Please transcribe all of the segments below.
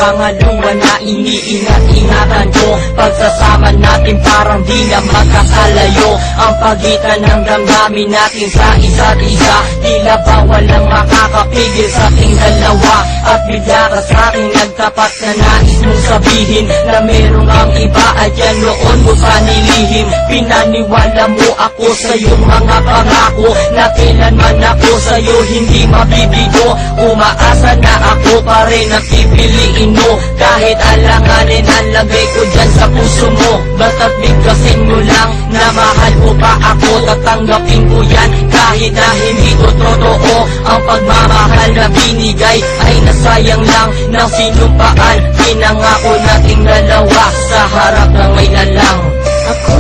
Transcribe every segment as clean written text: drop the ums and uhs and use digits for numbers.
pangalawa na iniingat-ingatan ko. Pagsasama natin parang di na magkakalayo. Ang pagitan ng damdamin natin sa isa't isa, tila ba walang makakapigil sa ating dalawa. At bigla ka sa'king nagtapat na nais mong sabihin na merong ang iba at yan noon mo pa nilihim. Pinaniwala mo ako sa iyong mga pangako na kailanman ako sa'yo hindi mabibigo. Umaasa na ako pa rin ang pipiliin mo, kahit alanganin ang lagay ko dyan sa puso mo. Basta't bigkasin mo lang na mahal mo pa ako, tatanggapin ko yan kahit na hindi ko totoo. Ang pagmamahal na binigay ay nasayang lang ng sinumpaan. Pinangako nating dalawa sa harap ng may lalang. Ako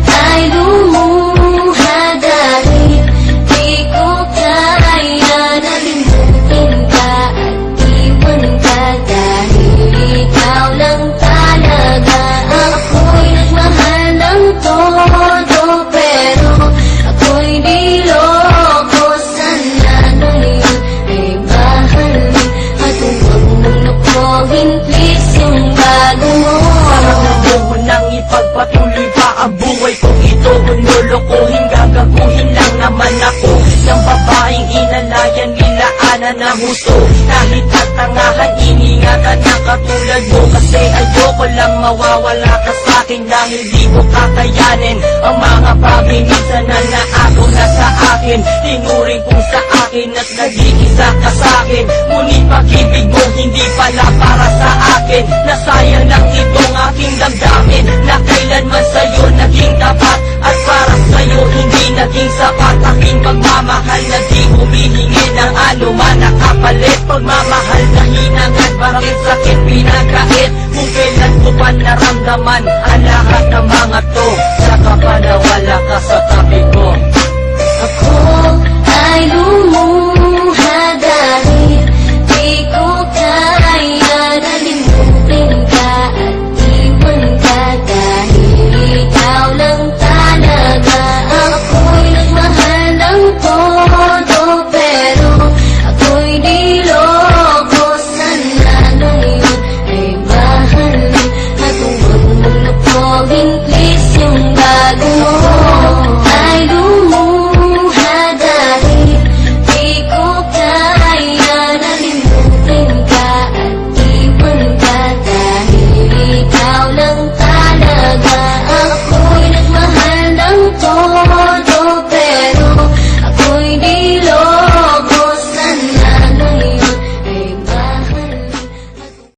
ay lumuha dahil di ko kaya na limutin ka at iwan ka, dahil ikaw lang talaga. Ako'y nagmahal ng todo, pero ako'y di loko. Sana ngayon ay mahalin at huwag mong lukuhin, please, yung bago mo. Gusto nang ipagpatuloy pa ang buhay kong ito. Kung lulukuhin, gagaguhin lang naman ako ng babaeng inalayan, nilaanan ng husto. Kahit katangahan, iningatan na katulad mo, kasi ayoko lang mawawala ka sa'kin dahil di ko kakayanin ang mga paminsan na naagaw na sa akin. Tinuring kong sa akin at nag-iisa ka sa'kin, ngunit pag-ibig mo hindi pala para sa akin. Nasayang lang itong aking damdamin na kailanman sa'yo naging tapat, at para sa'yo hindi naging sapat. Aking pagmamahal na di humihingi ng anuman na kapalit. Pagmamahal na hinangad, bakit sakit pinagkait, kung kailan ko pa naramdaman